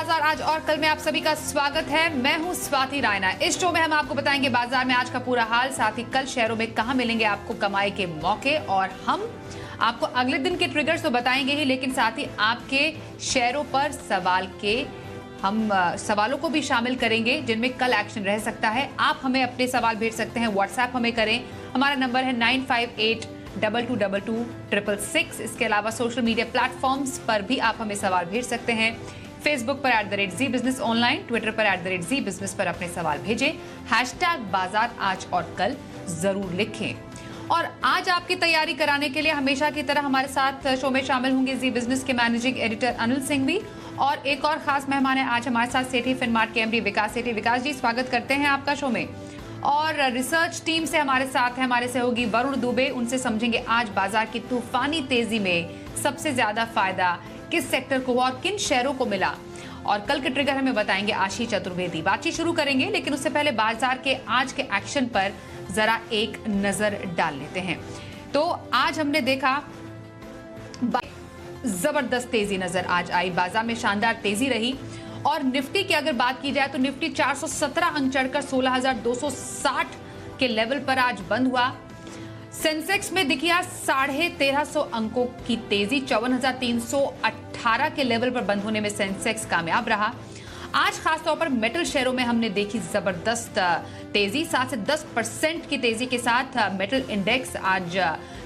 बाजार आज और कल में आप सभी का स्वागत है। मैं हूं स्वाति रायना। इस शो में हम आपको बताएंगे बाजार में आज का पूरा हाल, साथ ही कल शहरों में कहां मिलेंगे आपको कमाई के मौके, और हम आपको अगले दिन के ट्रिगर्स तो बताएंगे ही, लेकिन साथ ही आपके शेयरों पर हम सवालों को भी शामिल करेंगे जिनमें कल एक्शन रह सकता है। आप हमें अपने सवाल भेज सकते हैं, व्हाट्सएप हमें करें, हमारा नंबर है 9582226666। इसके अलावा सोशल मीडिया प्लेटफॉर्म्स पर भी आप हमें सवाल भेज सकते हैं। फेसबुक पर @Zee Business ऑनलाइन, ट्विटर पर @Zee Business पर अपने सवाल भेजें। #बाजार आज और कल जरूर लिखें। और आज आपकी तैयारी कराने के लिए हमेशा की तरह हमारे साथ शो में शामिल होंगे जी बिजनेस के मैनेजिंग एडिटर अनिल सिंह भी, और एक और खास मेहमान है आज हमारे साथ सेठी फिनमार्ट के एमडी विकास सेठी। विकास जी, स्वागत करते हैं आपका शो में। और रिसर्च टीम से हमारे साथ है हमारे सहयोगी वरुण दुबे, उनसे समझेंगे आज बाजार की तूफानी तेजी में सबसे ज्यादा फायदा किस सेक्टर को और किन शेयरों को मिला, और कल के ट्रिगर हमें बताएंगे आशीष चतुर्वेदी। बातचीत शुरू करेंगे, लेकिन उससे पहले बाजार के आज के एक्शन पर जरा एक नजर डाल लेते हैं। तो आज हमने देखा जबरदस्त तेजी नजर आज आई, बाजार में शानदार तेजी रही। और निफ्टी की अगर बात की जाए तो निफ्टी 417 अंक चढ़कर 16,260 के लेवल पर आज बंद हुआ। सेंसेक्स में दिखी आज 1350 अंकों की तेजी, 54,318 के लेवल पर बंद होने में सेंसेक्स कामयाब रहा। आज खासतौर पर मेटल शेयरों में हमने देखी जबरदस्त तेजी, 7 से 10% की तेजी के साथ मेटल इंडेक्स आज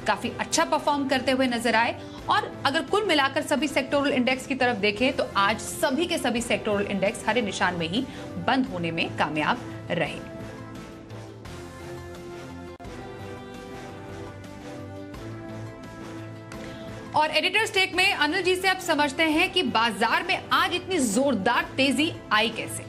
काफी अच्छा परफॉर्म करते हुए नजर आए। और अगर कुल मिलाकर सभी सेक्टोरल इंडेक्स की तरफ देखें तो आज सभी के सभी सेक्टोरल इंडेक्स हरे निशान में ही बंद होने में कामयाब रहे। और एडिटर्स टेक में अनिल जी से आप समझते हैं कि बाजार में आज इतनी जोरदार तेजी आई कैसे?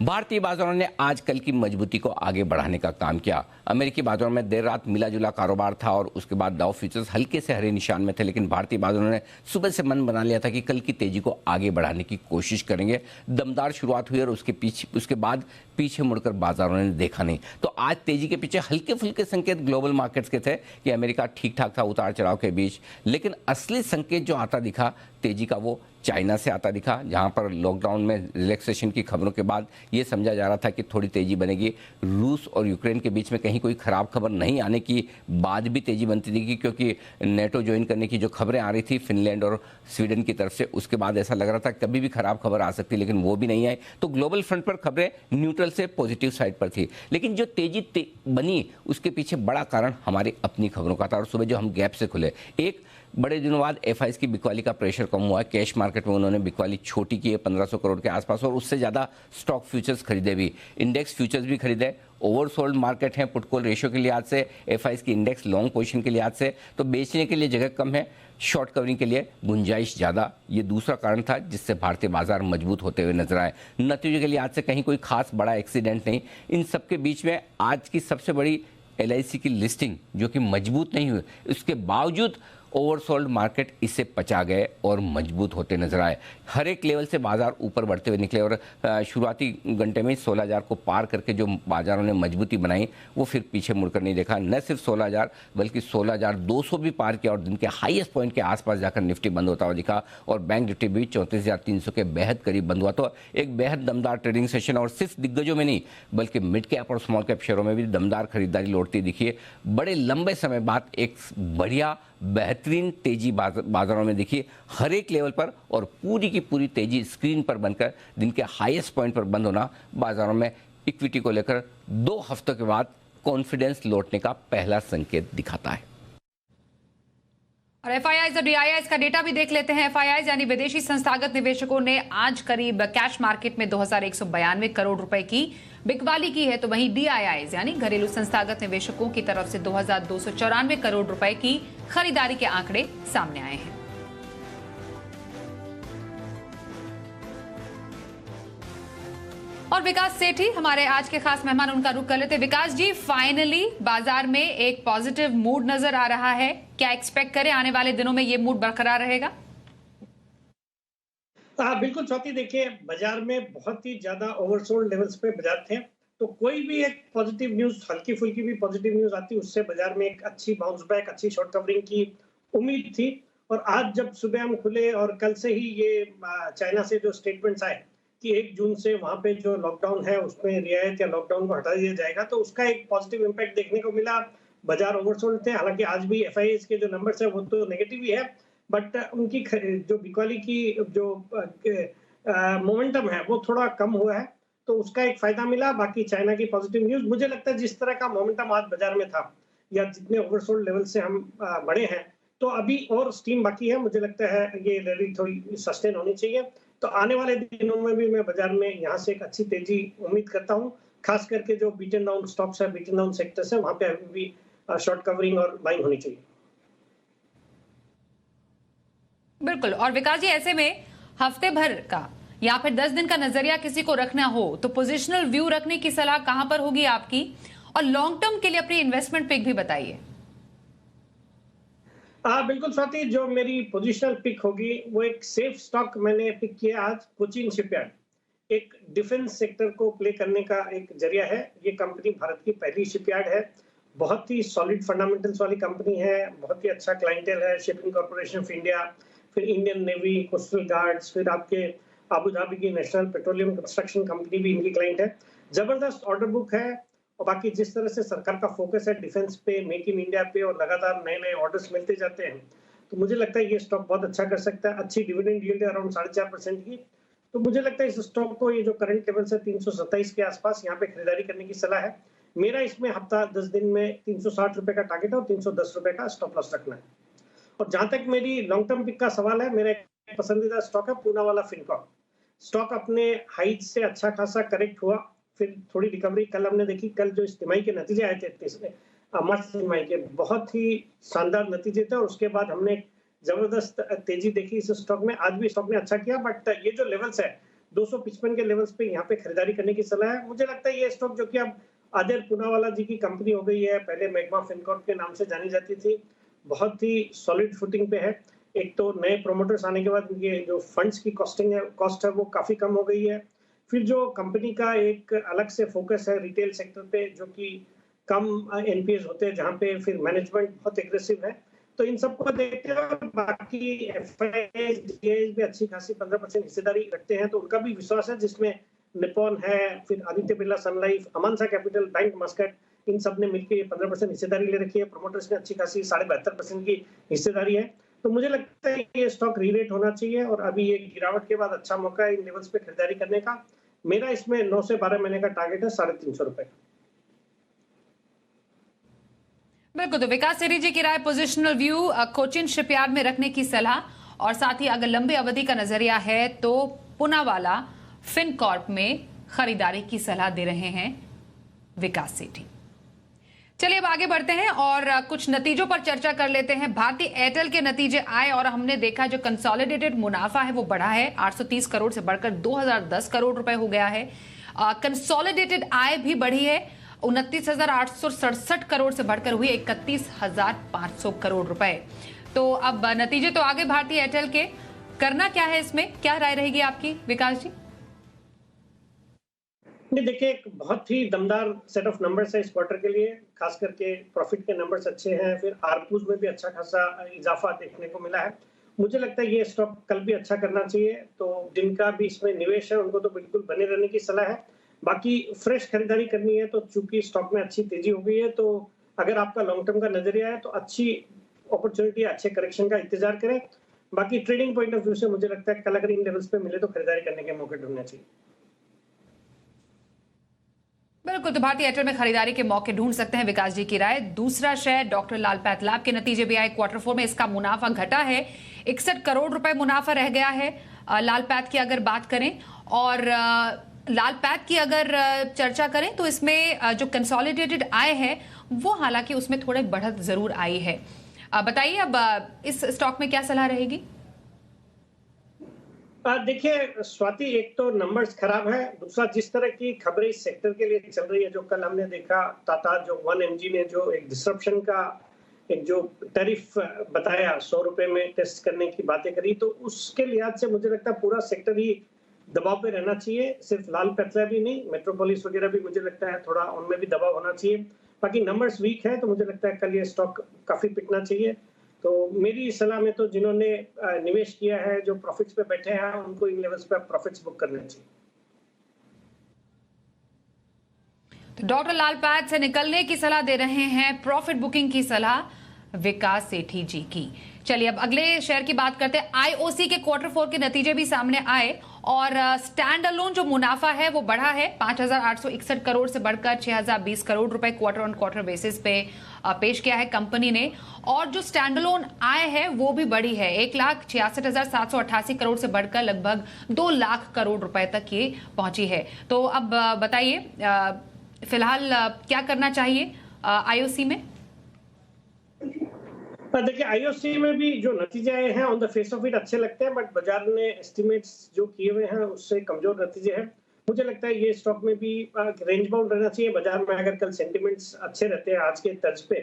भारतीय बाजारों ने आज कल की मजबूती को आगे बढ़ाने का काम किया। अमेरिकी बाजारों में देर रात मिला जुला कारोबार था और उसके बाद डाउ फ्यूचर्स हल्के से हरे निशान में थे, लेकिन भारतीय बाजारों ने सुबह से मन बना लिया था कि कल की तेजी को आगे बढ़ाने की कोशिश करेंगे। दमदार शुरुआत हुई और उसके बाद पीछे मुड़कर बाजारों ने देखा नहीं। तो आज तेजी के पीछे हल्के फुल्के संकेत ग्लोबल मार्केट्स के थे कि अमेरिका ठीक ठाक था उतार चढ़ाव के बीच, लेकिन असली संकेत जो आता दिखा तेजी का वो चाइना से आता दिखा, जहां पर लॉकडाउन में रिलैक्सेशन की खबरों के बाद ये समझा जा रहा था कि थोड़ी तेजी बनेगी। रूस और यूक्रेन के बीच में कहीं कोई खराब खबर नहीं आने की बाद भी तेजी बनती दिखी, क्योंकि नेटो ज्वाइन करने की जो खबरें आ रही थी फिनलैंड और स्वीडन की तरफ से, उसके बाद ऐसा लग रहा था कभी भी खराब खबर आ सकती, लेकिन वो भी नहीं आई। तो ग्लोबल फ्रंट पर खबरें न्यूट्रल से पॉजिटिव साइड पर थी, लेकिन जो तेजी बनी उसके पीछे बड़ा कारण हमारी अपनी खबरों का था। और सुबह जो हम गैप से खुले, एक बड़े दिनों बाद एफआईज की बिकवाली का प्रेशर कम हुआ है। कैश मार्केट में उन्होंने बिकवाली छोटी की है 1500 करोड़ के आसपास, और उससे ज़्यादा स्टॉक फ्यूचर्स खरीदे भी, इंडेक्स फ्यूचर्स भी खरीदे। ओवरसोल्ड मार्केट है पुट कॉल रेशियो के लिहाज से, एफआईज की इंडेक्स लॉन्ग पोजीशन के लिहाज से, तो बेचने के लिए जगह कम है, शॉर्ट कवरिंग के लिए गुंजाइश ज़्यादा। ये दूसरा कारण था जिससे भारतीय बाजार मजबूत होते हुए नजर आए। नतीजे के लिहाज से कहीं कोई खास बड़ा एक्सीडेंट नहीं। इन सबके बीच में आज की सबसे बड़ी LIC की लिस्टिंग जो कि मजबूत नहीं हुई, उसके बावजूद ओवरसोल्ड मार्केट इसे पचा गए और मजबूत होते नजर आए। हर एक लेवल से बाजार ऊपर बढ़ते हुए निकले और शुरुआती घंटे में 16,000 को पार करके जो बाजारों ने मजबूती बनाई वो फिर पीछे मुड़कर नहीं देखा। न सिर्फ 16,000 बल्कि 16,200 भी पार किया और दिन के हाईएस्ट पॉइंट के आसपास जाकर निफ्टी बंद होता हुआ दिखा, और बैंक निफ्टी भी 34,300 के बेहद करीब बंद हुआ। तो एक बेहद दमदार ट्रेडिंग सेशन, और सिर्फ दिग्गजों में नहीं बल्कि मिड कैप और स्मॉल कैप शेयरों में भी दमदार खरीदारी लौटती दिखी है। बड़े लंबे समय बाद एक बढ़िया बेहतरीन तेजी बाजारों में दिखी हर एक लेवल पर, और पूरी की पूरी तेजी स्क्रीन पर बनकर दिन के हाईएस्ट पॉइंट पर बंद होना बाजारों में इक्विटी को लेकर 2 हफ्तों के बाद कॉन्फिडेंस लौटने का पहला संकेत दिखाता है। और एफआईआईज और डीआईआईज का डेटा भी देख लेते हैं। एफआईआईज यानी विदेशी संस्थागत निवेशकों ने आज करीब कैश मार्केट में 2,192 करोड़ रुपए की बिकवाली की है, तो वहीं डीआईआईज यानी घरेलू संस्थागत निवेशकों की तरफ से 2,294 करोड़ रुपए की खरीदारी के आंकड़े सामने आए हैं। और विकास सेठी हमारे आज के खास मेहमान, उनका रुख कर लेते। विकास जी, फाइनली बाजार में एक पॉजिटिव मूड नजर आ रहा है, क्या एक्सपेक्ट करें आने वाले दिनों में ये मूड बरकरार रहेगा? हाँ बिल्कुल स्वाति, देखिए बाजार में बहुत ही ज्यादा ओवरसोल्ड लेवल्स पे बाजार थे, तो कोई भी एक पॉजिटिव न्यूज, हल्की फुल्की भी पॉजिटिव न्यूज आती, उससे बाजार में एक अच्छी बाउंस बैक, अच्छी शॉर्ट कवरिंग की उम्मीद थी। और आज जब सुबह हम खुले और कल से ही ये चाइना से जो स्टेटमेंट्स आए कि 1 जून से वहाँ पे जो लॉकडाउन है उसमें रियायत या लॉकडाउन को हटा दिया जाएगा, तो उसका एक पॉजिटिव इम्पैक्ट देखने को मिला। बाजार ओवरसोल्ड थे, हालांकि आज भी एफआईआईज के जो नंबर्स है वो तो नेगेटिव ही है, बट उनकी जो बिकॉली की जो मोमेंटम है वो थोड़ा कम हुआ है, तो उसका एक फायदा मिला। बाकी चाइना की पॉजिटिव न्यूज, मुझे लगता है जिस तरह का मोमेंटम आज बाजार में था या जितने ओवरसोल्ड लेवल से हम बढ़े हैं, तो अभी और स्टीम बाकी है। मुझे लगता है ये रैली थोड़ी सस्टेन होनी चाहिए, तो आने वाले दिनों में भी मैं बाजार में यहाँ से एक अच्छी तेजी उम्मीद करता हूँ। खास करके जो बीटन डाउन स्टॉक्स है, बीटन डाउन सेक्टर्स है, वहां पे अभी भी शॉर्ट कवरिंग और बाइंग होनी चाहिए। बिल्कुल। और विकास जी, ऐसे में हफ्ते भर का या फिर 10 दिन का नजरिया किसी को रखना हो तो पोजिशनल व्यू रखने की सलाह कहां पर होगी आपकी, और लॉन्ग टर्म के लिए अपनी इन्वेस्टमेंट पिक भी बताइए। बिल्कुल स्वाति, जो मेरी पोजिशनल पिक होगी वो एक सेफ स्टॉक मैंने पिक किया आज, कोचिन शिपयार्ड। एक डिफेंस सेक्टर को प्ले करने का एक जरिया है। ये कंपनी भारत की पहली शिपयार्ड है, बहुत ही सॉलिड फंडामेंटल्स वाली कंपनी है, बहुत ही अच्छा क्लाइंटेल है। शिपिंग कॉर्पोरेशन ऑफ इंडिया, फिर इंडियन नेवी, कोस्टल गार्ड्स, फिर आपके अबू धाबी की नेशनल पेट्रोलियम कंस्ट्रक्शन कंपनी भी इनकी क्लाइंट है। जबरदस्त ऑर्डर बुक है, और बाकी जिस तरह से सरकार का फोकस है डिफेंस पे, मेक इन इंडिया पे, और लगातार नए नए ऑर्डर्स मिलते जाते हैं, तो मुझे लगता है ये स्टॉक बहुत अच्छा कर सकता है। अच्छी डिविडेंड यील्ड है अराउंड 4.5% की, तो मुझे लगता है इस स्टॉक को ये जो करंट लेवल है 327 के आसपास, यहाँ पे खरीदारी करने की सलाह है। मेरा इसमें हफ्ता 10 दिन में 360 रुपए का टारगेट है और 310 रुपए का स्टॉप लॉस रखना है। और जहां तक मेरी लॉन्ग टर्म पिक का सवाल है, मेरा एक पसंदीदा स्टॉक है पूनावाला फिनकॉर्प। स्टॉक अपने हाइट से अच्छा खासा करेक्ट हुआ, फिर थोड़ी रिकवरी कल हमने देखी। कल जो इस तिमाही के नतीजे आए थे, मार्च तिमाही के, बहुत ही शानदार नतीजे थे, और उसके बाद हमने जबरदस्त तेजी देखी इस स्टॉक में। आज भी स्टॉक ने अच्छा किया, बट ये जो लेवल्स है 255 के लेवल्स पे यहाँ पे खरीदारी करने की सलाह है। मुझे लगता है ये स्टॉक, जो कि अब आदिर पूनावाला जी की कंपनी हो गई है, पहले मैग्मा फिनकॉर्प के नाम से जानी जाती थी, बहुत ही सॉलिड फुटिंग पे है। एक तो नए प्रोमोटर्स आने के बाद इनके जो फंड्स की कॉस्ट है वो काफी कम हो गई है। फिर जो कंपनी का एक अलग से फोकस है रिटेल सेक्टर पे, जो कि कम एनपीएस होते हैं, जहाँ पे फिर मैनेजमेंट बहुत एग्रेसिव है, तो इन सबको देखते हुए बाकी एफआईआईज डीआईज भी अच्छी खासी 15% हिस्सेदारी रखते हैं, तो उनका भी विश्वास है, जिसमें निपॉन है, फिर आदित्य बिरला सन लाइफ, अमांसा कैपिटल, बैंक मस्कट, इन सब ने मिलकर ये 15% हिस्सेदारी ले रखी है। प्रमोटर्स ने अच्छी खासी 72.5% की हिस्सेदारी है, तो मुझे लगता है ये स्टॉक रीरेट होना चाहिए, और अभी ये गिरावट के बाद अच्छा मौका है इन लेवल्स पे खरीदारी करने का। मेरा इसमें 9 से 12 महीने का टारगेट है 350 रुपए। बिल्कुल। तो विकास सेठी जी की राय, पोजिशनल व्यू कोचिन शिपयार्ड में रखने की सलाह, और साथ ही अगर लंबी अवधि का नजरिया है तो पूनावाला फिनकॉर्प में खरीदारी की सलाह दे रहे हैं विकास सेठी। चलिए अब आगे बढ़ते हैं और कुछ नतीजों पर चर्चा कर लेते हैं। भारतीय एयरटेल के नतीजे आए और हमने देखा जो कंसोलिडेटेड मुनाफा है वो बढ़ा है, 830 करोड़ से बढ़कर 2010 करोड़ रुपए हो गया है। कंसोलिडेटेड आय भी बढ़ी है, 29,867 करोड़ से बढ़कर हुई 31,500 करोड़ रुपए। तो अब नतीजे तो आगे भारतीय एयरटेल के, करना क्या है इसमें, क्या राय रहेगी आपकी विकास जी? देखिए, एक बहुत ही दमदार सेट ऑफ नंबर्स है इस क्वार्टर के लिए, खास करके प्रॉफिट के नंबर्स अच्छे हैं, फिर आरपूज में भी अच्छा खासा इजाफा देखने को मिला है। मुझे लगता है ये स्टॉक कल भी अच्छा करना चाहिए, तो जिनका भी इसमें निवेश है उनको तो बिल्कुल बने रहने की सलाह है। बाकी फ्रेश खरीदारी करनी है, तो चूंकि स्टॉक में अच्छी तेजी हो गई है, तो अगर आपका लॉन्ग टर्म का नजरिया है तो अच्छी अपॉर्चुनिटी, अच्छे करेक्शन का इंतजार करें। बाकी ट्रेडिंग पॉइंट ऑफ व्यू से मुझे लगता है कल अगर इन लेवल्स पे मिले तो खरीदारी करने के मौके ढूंढने चाहिए। बिल्कुल। तो भारतीय एयरटेल में खरीदारी के मौके ढूंढ सकते हैं, विकास जी की राय। दूसरा शेयर डॉक्टर लाल पैथलैब के नतीजे भी आए क्वार्टर 4 में, इसका मुनाफा घटा है, 61 करोड़ रुपए मुनाफा रह गया है लाल पैथ की अगर बात करें। और लाल पैथ की अगर चर्चा करें तो इसमें जो कंसोलिडेटेड आय है वो हालांकि उसमें थोड़ी बढ़त जरूर आई है। बताइए अब इस स्टॉक में क्या सलाह रहेगी? देखिए स्वाति, एक तो नंबर्स खराब है, दूसरा जिस तरह की खबरें इस सेक्टर के लिए चल रही है, जो कल हमने देखा टाटा जो 1mg ने जो एक डिसरप्शन का एक जो टैरिफ बताया 100 रुपए में टेस्ट करने की बातें करी, तो उसके लिहाज से मुझे लगता है पूरा सेक्टर ही दबाव पे रहना चाहिए। सिर्फ लाल पैथलैब ही नहीं, मेट्रोपोलिस वगैरह भी मुझे लगता है थोड़ा उनमें भी दबाव होना चाहिए। बाकी नंबर्स वीक है, तो मुझे लगता है कल ये स्टॉक काफी पिटना चाहिए। तो मेरी सलाह में तो जिन्होंने निवेश किया है, जो प्रॉफिट्स पे बैठे हैं, उनको इन लेवल्स पे प्रॉफिट्स बुक करने चाहिए। तो डॉक्टर लाल पैथ से निकलने की सलाह दे रहे हैं, प्रॉफिट बुकिंग की सलाह विकास सेठी जी की। चलिए अब अगले शेयर की बात करते हैं। आईओसी के क्वार्टर 4 के नतीजे भी सामने आए और स्टैंड अलोन जो मुनाफा है वो बढ़ा है, 5,861 करोड़ से बढ़कर 6,020 करोड़ रुपए क्वार्टर ऑन क्वार्टर बेसिस पे पेश किया है कंपनी ने। और जो स्टैंड अलोन आय है वो भी बढ़ी है, 1,66,788 करोड़ से बढ़कर लगभग 2 लाख करोड़ रुपए तक ये पहुंची है। तो अब बताइए फिलहाल क्या करना चाहिए आईओसी में? देखिए, आईओसी में भी जो नतीजे आए हैं on the face of it अच्छे लगते हैं, बट बाजार ने एस्टिमेट्स जो किए हुए हैं उससे कमजोर नतीजे हैं। मुझे लगता है ये स्टॉक में भी रेंज बाउंड रहना चाहिए। बाजार में अगर कल सेंटिमेंट्स अच्छे रहते हैं आज के तर्ज पे,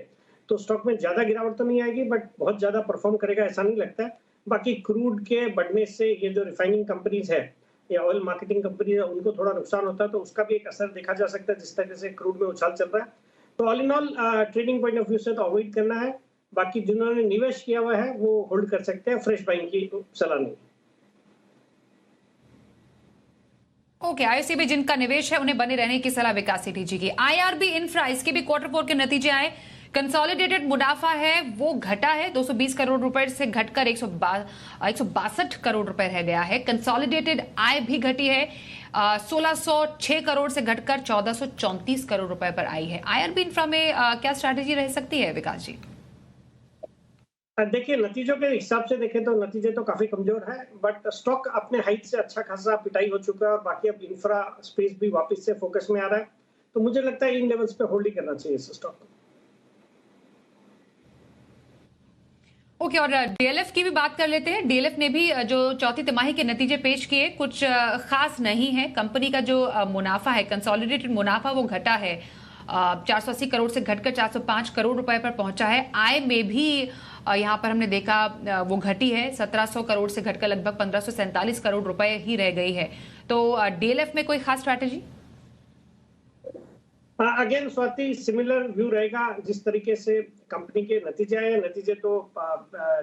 तो स्टॉक में ज्यादा गिरावट तो नहीं आएगी, बट बहुत ज्यादा परफॉर्म करेगा ऐसा नहीं लगता है। बाकी क्रूड के बढ़ने से ये जो रिफाइनिंग कंपनीज है या ऑयल मार्केटिंग कंपनी है, उनको थोड़ा नुकसान होता है, तो उसका भी एक असर देखा जा सकता है जिस तरह से क्रूड में उछाल चल रहा है। तो all in all trading point of view से तो अवॉइड करना है। बाकी जिन्होंने निवेश किया हुआ है वो होल्ड कर सकते हैं, फ्रेश बाइंग की सलाह नहीं। ओके, आईओसी में जिनका निवेश है उन्हें बने रहने की सलाह विकास सेठी जी की। आईआरबी इंफ्रा, इसके भी क्वार्टर 4 के नतीजे आए। कंसोलिडेटेड मुनाफा है वो घटा है, 220 करोड़ रुपए से घटकर 162 करोड़ रुपए रह गया है। कंसोलिडेटेड आय भी घटी है, 1606 करोड़ से घटकर 1434 करोड़ रुपए पर आई है। आईआरबी इंफ्रा में क्या स्ट्रैटेजी रह सकती है विकास जी? देखिए, नतीजों के हिसाब से देखें तो नतीजे तो काफी कमजोर है, बट स्टॉक अपने हाइट से अच्छा खासा पिटाई हो चुका है और बाकी अब इंफ्रा स्पेस भी वापस से फोकस में आ रहा है। तो मुझे लगता है इन लेवल्स पे होल्ड ही करना चाहिए इस स्टॉक को। ओके, और डीएलएफ की भी बात कर लेते हैं। डीएलएफ ने भी जो चौथी तिमाही के नतीजे पेश किए, कुछ खास नहीं है। कंपनी का जो मुनाफा है, कंसोलिडेटेड मुनाफा, वो घटा है, 480 करोड़ से घटकर 405 करोड़ रुपए पर पहुंचा है। आय में भी यहाँ पर हमने देखा वो घटी है, 1700 करोड़ से घटकर लगभग 1547 करोड़ रुपए ही रह गई है। तो डीएलएफ में कोई खास strategy? Again Swati, similar view रहेगा। जिस तरीके से कंपनी के नतीजे आए, नतीजे तो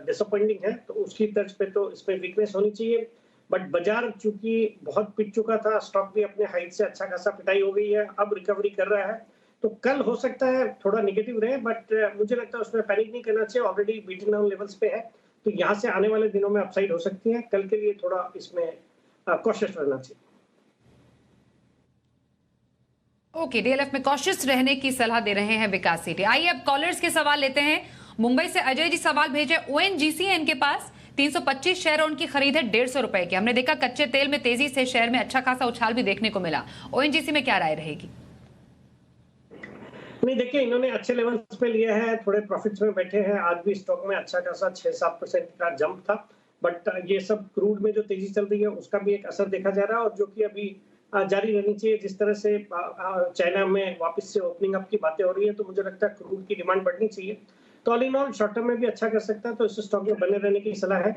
डिसअपॉइंटिंग है, तो उसकी तर्ज पे तो इसमें वीकनेस होनी चाहिए। बट बाजार चूंकि बहुत पिट चुका था, स्टॉक भी अपने हाइट से अच्छा खासा पिटाई हो गई है, अब रिकवरी कर रहा है। तो कल हो सकता है थोड़ा नेगेटिव रहे, बट मुझे लगता है उसमें पैनिक नहीं करना चाहिए। ऑलरेडी बीटन डाउन लेवल्स पे है, तो यहाँ से आने वाले दिनों में अपसाइड हो सकती है। कल के लिए थोड़ा इसमें कॉशियस रहना चाहिए। ओके, डीएलएफ में कॉशियस रहने की सलाह दे रहे हैं विकास सेठी। आइए अब कॉलर्स के सवाल लेते हैं। मुंबई से अजय जी सवाल भेजे। ओएनजीसी है इनके पास, 325 शेयर उनकी खरीद है 150 रुपए की। हमने देखा कच्चे तेल में तेजी से शेयर में अच्छा खासा उछाल भी देखने को मिला। ओएनजीसी में क्या राय रहेगी? नहीं, देखिए, इन्होंने अच्छे लेवल्स पे लिया है, थोड़े प्रॉफिट्स में बैठे हैं। आज भी स्टॉक में अच्छा खासा 6-7% का जंप था, बट ये सब क्रूड में जो तेजी चल रही है उसका भी एक असर देखा जा रहा है, और जो कि अभी जारी रहनी चाहिए। जिस तरह से चाइना में वापस से ओपनिंग अप की बातें हो रही है, तो मुझे लगता है क्रूड की डिमांड बढ़नी चाहिए। तो all in all short term में भी अच्छा कर सकता है, तो इस स्टॉक में बने रहने की सलाह है।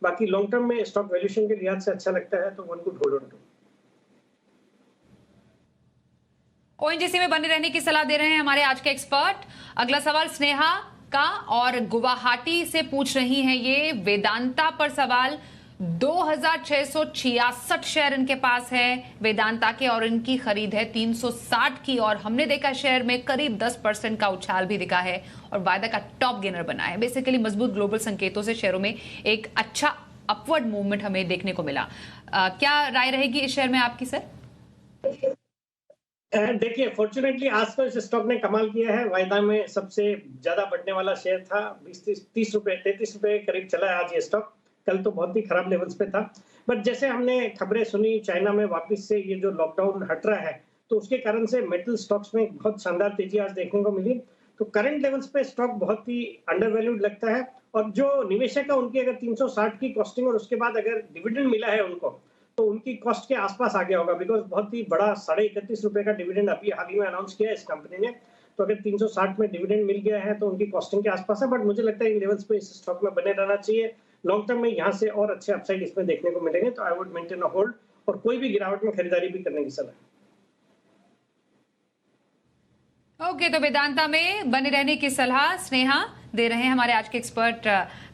बाकी लॉन्ग टर्म में स्टॉक वैल्यूएशन के लिहाज से अच्छा लगता है, तो one good hold on to. ONGC में बने रहने की सलाह दे रहे हैं हमारे आज के एक्सपर्ट। अगला सवाल स्नेहा का, और गुवाहाटी से पूछ रही हैं ये वेदांता पर सवाल। 2666 शेयर इनके पास है वेदांता के, और इनकी खरीद है 360 की, और हमने देखा शेयर में करीब 10% का उछाल भी दिखा है और वायदा का टॉप गेनर बना है। बेसिकली मजबूत ग्लोबल संकेतों से शेयरों में एक अच्छा अपवर्ड मूवमेंट हमें देखने को मिला। क्या राय रहेगी इस शेयर में आपकी सर? देखिए, फॉर्चुनेटली आज तो इस स्टॉक ने कमाल किया है। वायदा में सबसे ज्यादा बढ़ने वाला शेयर था, 30 रुपए 33 रुपए के करीब चला है आज ये स्टॉक। कल तो बहुत ही खराब लेवल्स पे था, बट जैसे हमने खबरें सुनी चाइना में वापस से ये जो लॉकडाउन हट रहा है, तो उसके कारण से मेटल स्टॉक्स में बहुत शानदार तेजी आज देखने को मिली। तो करंट लेवल्स पे स्टॉक बहुत ही अंडर वैल्यूड लगता है, और जो निवेशक है उनकी अगर 360 की कॉस्टिंग और उसके बाद अगर डिविडेंड मिला है उनको, तो उनकी कॉस्ट के आसपास आ गया होगा, बिकॉज बहुत ही बड़ा 31.5 रुपए का डिविडेंड अभी हाल ही में अनाउंस किया है इस कंपनी ने। तो अगर 360 में डिविडेंड मिल गया है तो उनकी कॉस्टिंग के आसपास है, बट मुझे लगता है इन लेवल्स पे इस स्टॉक में बने रहना चाहिए। लॉन्ग टर्म में यहाँ से और अच्छे अपसाइड इसमें देखने को मिलेंगे, तो I would maintain a hold, और कोई भी गिरावट में खरीदारी भी करने की सलाह। ओके, तो वेदांता में बने रहने की सलाह स्नेहा दे रहे हैं हमारे आज के एक्सपर्ट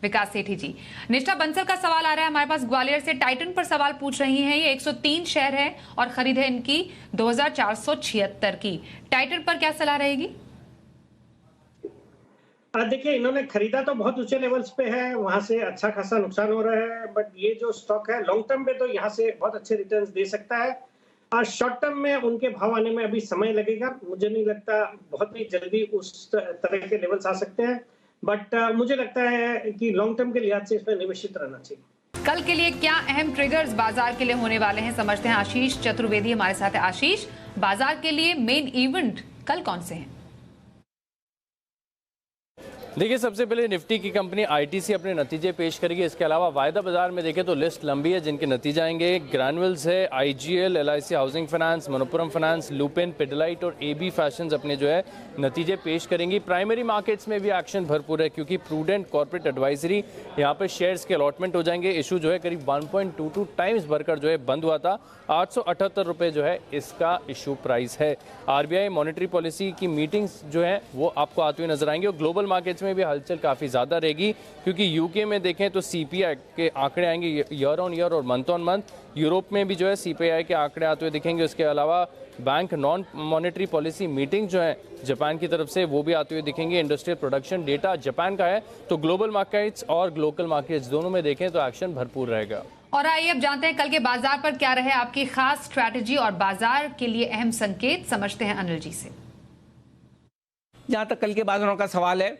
विकास सेठी जी। निष्ठा बंसल का सवाल आ रहा है हमारे पास ग्वालियर से, टाइटन पर सवाल पूछ रही हैं। ये 103 शेयर है और खरीद है इनकी 2476 की। टाइटन पर क्या सलाह रहेगी? देखिए, इन्होंने खरीदा तो बहुत ऊंचे लेवल्स पे है, वहां से अच्छा खासा नुकसान हो रहा है, बट ये जो स्टॉक है लॉन्ग टर्म पे तो यहाँ से बहुत अच्छे रिटर्न्स दे सकता है। और शॉर्ट टर्म में उनके भाव आने में अभी समय लगेगा, मुझे नहीं लगता बहुत ही जल्दी उस तरह के लेवल्स आ सकते हैं, बट मुझे लगता है कि लॉन्ग टर्म के लिहाज से इसमें निवेशित रहना चाहिए। कल के लिए क्या अहम ट्रिगर्स बाजार के लिए होने वाले हैं, समझते हैं। आशीष चतुर्वेदी हमारे साथ है। आशीष, बाजार के लिए मेन इवेंट कल कौन से हैं? देखिए, सबसे पहले निफ्टी की कंपनी आईटीसी अपने नतीजे पेश करेगी। इसके अलावा वायदा बाजार में देखें तो लिस्ट लंबी है जिनके नतीजे आएंगे। ग्रैनुअल्स है, IGL, LIC housing finance, Manappuram finance, Lupin, Pidilite और एबी फैशंस अपने जो है नतीजे पेश करेंगी। प्राइमरी मार्केट्स में भी एक्शन भरपूर है क्योंकि प्रूडेंट कॉर्पोरेट एडवाइजरी यहाँ पर शेयर्स के अलॉटमेंट हो जाएंगे। इशू जो है करीब 1.22 टाइम्स बढ़कर जो है बंद हुआ था। 878 रुपये जो है इसका इशू प्राइस है। आरबीआई मॉनेटरी पॉलिसी की मीटिंग्स जो है वो आपको आते हुए नजर आएंगे और ग्लोबल मार्केट्स में भी हलचल काफ़ी ज़्यादा रहेगी क्योंकि यूके में देखें तो सीपीआई के आंकड़े आएंगे ईयर ऑन ईयर और मंथ ऑन मंथ। यूरोप में भी जो है सीपीआई के आंकड़े आते हुए दिखेंगे। उसके अलावा bank non monetary policy meeting जो है जापान की तरफ से वो भी आते हुए दिखेंगे। इंडस्ट्रियल प्रोडक्शन डेटा जापान का है। तो ग्लोबल मार्केट्स और लोकल मार्केट्स दोनों में देखें तो एक्शन भरपूर रहेगा। और आइए अब जानते हैं कल के बाजार पर क्या रहे आपकी खास स्ट्रैटेजी और बाजार के लिए अहम संकेत, समझते हैं अनिल जी से। जहां तक कल के बाजारों का सवाल है,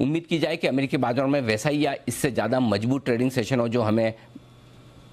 उम्मीद की जाए कि अमेरिकी बाजारों में वैसा ही या इससे ज़्यादा मजबूत ट्रेडिंग सेशन हो जो हमें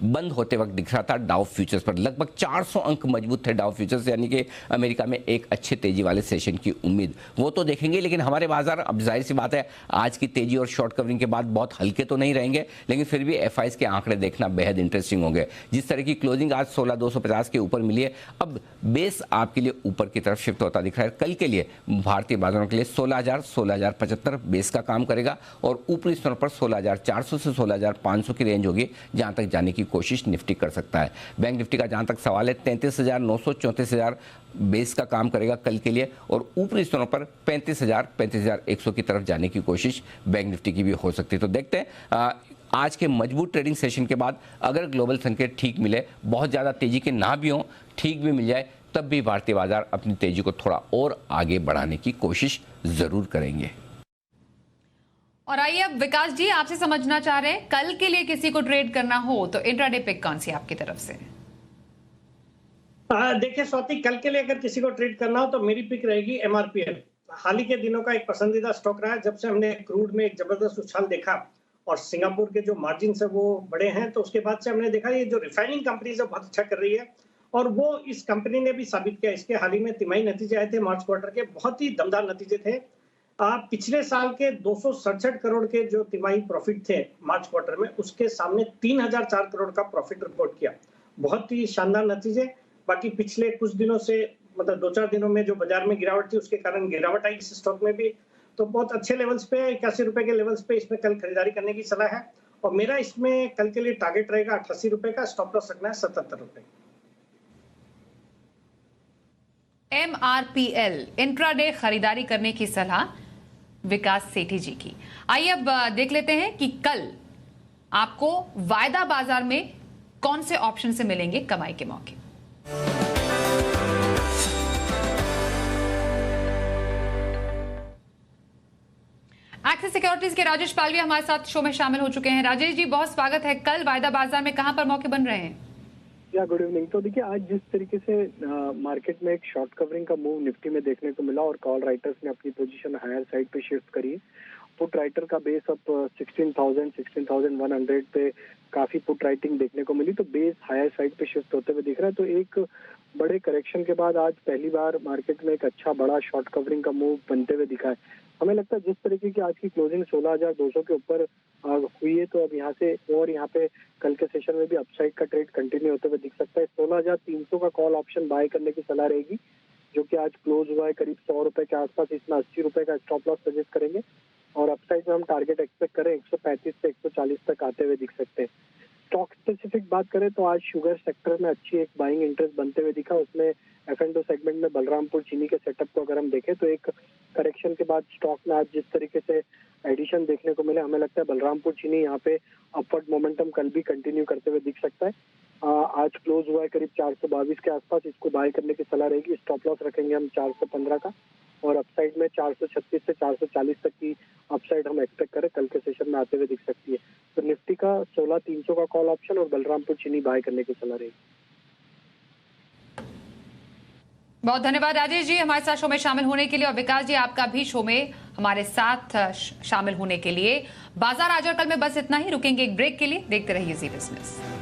बंद होते वक्त दिख रहा था डाउ फ्यूचर्स पर। लगभग 400 अंक मजबूत थे डाउ फ्यूचर्स, यानी कि अमेरिका में एक अच्छे तेजी वाले सेशन की उम्मीद वो तो देखेंगे। लेकिन हमारे बाजार अब जाहिर सी बात है आज की तेजी और शॉर्ट कवरिंग के बाद बहुत हल्के तो नहीं रहेंगे, लेकिन फिर भी एफआईज के आंकड़े देखना बेहद इंटरेस्टिंग होंगे। जिस तरह की क्लोजिंग आज 16,250 के ऊपर मिली है, अब बेस आपके लिए ऊपर की तरफ शिफ्ट होता दिख रहा है। कल के लिए भारतीय बाजारों के लिए 16,000 16,075 बेस का काम करेगा और ऊपरी स्तरों पर 16,400 से 16,500 की रेंज होगी जहां तक जाने की कोशिश निफ्टी कर सकता है। बैंक निफ्टी का जहां तक सवाल है 33,900 34,000 बेस का काम करेगा कल के लिए और ऊपरी स्तरों पर 35,000 35,100 की तरफ जाने की कोशिश बैंक निफ्टी की भी हो सकती है। तो देखते हैं आज के मजबूत ट्रेडिंग सेशन के बाद अगर ग्लोबल संकेत ठीक मिले, बहुत ज़्यादा तेजी के ना भी हों, ठीक भी मिल जाए, तब भी भारतीय बाजार अपनी तेजी को थोड़ा और आगे बढ़ाने की कोशिश ज़रूर करेंगे। और आइए अब विकास जी आपसे समझना चाह रहे हैं, कल के लिए किसी को ट्रेड करना हो तो इंट्राडे पिक कौन सी आपकी तरफ से? देखिए स्वाति, कल के लिए अगर किसी को ट्रेड करना हो तो मेरी पिक रहेगी एमआरपीएल। हाल ही के दिनों का एक पसंदीदा स्टॉक रहा है। जब से हमने क्रूड में एक जबरदस्त उछाल देखा और सिंगापुर के जो मार्जिन है वो बड़े हैं, तो उसके बाद से हमने देखा ये जो रिफाइनिंग कंपनीज है बहुत अच्छा कर रही है और वो इस कंपनी ने भी साबित किया। इसके हाल ही में तिमाही नतीजे आए थे मार्च क्वार्टर के, बहुत ही दमदार नतीजे थे। पिछले साल के 267 करोड़ के जो तिमाही प्रॉफिट थे मार्च क्वार्टर में, उसके सामने 3,004 करोड़ का प्रॉफिट रिपोर्ट किया। बहुत ही शानदार नतीजे। बाकी पिछले कुछ दिनों से, मतलब 2-4 दिनों में जो बाजार में गिरावट थी उसके कारण गिरावट आई इस स्टॉक में भी। तो बहुत अच्छे लेवल्स पे 81 रुपए के लेवल्स पे इसमें कल खरीदारी करने की सलाह है और मेरा इसमें कल के लिए टारगेट रहेगा 88 रुपए का, स्टॉप लॉस रखना है 77 रुपए। एमआरपीएल इंट्राडे खरीदारी करने की सलाह विकास सेठी जी की। आइए अब देख लेते हैं कि कल आपको वायदा बाजार में कौन से ऑप्शन से मिलेंगे कमाई के मौके। एक्सिस सिक्योरिटीज के राजेश पालवी हमारे साथ शो में शामिल हो चुके हैं। राजेश जी बहुत स्वागत है। कल वायदा बाजार में कहां पर मौके बन रहे हैं? या गुड इवनिंग। तो देखिए, आज जिस तरीके से मार्केट में एक शॉर्ट कवरिंग का मूव निफ्टी में देखने को मिला और कॉल राइटर्स ने अपनी पोजीशन हायर साइड पे शिफ्ट करी, पुट राइटर का बेस अब 16,100 पे काफी पुट राइटिंग देखने को मिली, तो बेस हायर साइड पे शिफ्ट होते हुए दिख रहा है। तो एक बड़े करेक्शन के बाद आज पहली बार मार्केट में एक अच्छा बड़ा शॉर्ट कवरिंग का मूव बनते हुए दिखा है। हमें लगता है जिस तरीके की आज की क्लोजिंग 16,200 के ऊपर हुई है, तो अब यहाँ से और यहाँ पे कल के सेशन में भी अपसाइड का ट्रेड कंटिन्यू होते हुए दिख सकता है। 16,300 का कॉल ऑप्शन बाय करने की सलाह रहेगी, जो कि आज क्लोज हुआ है करीब 100 रुपए के आसपास। इसमें 80 रुपए का स्टॉप लॉस सजेस्ट करेंगे और अपसाइड में हम टारगेट एक्सपेक्ट करें 135 से 140 तक आते हुए दिख सकते हैं। स्टॉक स्पेसिफिक बात करें तो आज शुगर सेक्टर में अच्छी एक बाइंग इंटरेस्ट बनते हुए दिखा। उसमें F&O सेगमेंट में बलरामपुर चीनी के सेटअप को अगर हम देखें तो एक करेक्शन के बाद स्टॉक में आज जिस तरीके से एडिशन देखने को मिले, हमें लगता है बलरामपुर चीनी यहाँ पे अपवर्ड मोमेंटम कल भी कंटिन्यू करते हुए दिख सकता है। आज क्लोज हुआ है करीब 422 के आसपास, इसको बाय करने की सलाह रहेगी। स्टॉप लॉस रखेंगे हम 415 का, और अपसाइड में 436 से 440 तक की अपसाइड हम एक्सपेक्ट करें कल के सेशन में आते हुए दिख सकती है। तो निफ्टी का 16300 का कॉल ऑप्शन और बलरामपुर चीनी बाय करने की सलाह रहेगी। बहुत धन्यवाद राजेश जी हमारे साथ शो में शामिल होने के लिए, और विकास जी आपका भी शो में हमारे साथ शामिल होने के लिए। बाजार आज और कल में बस इतना ही, रुकेंगे एक ब्रेक के लिए, देखते रहिए जी बिजनेस।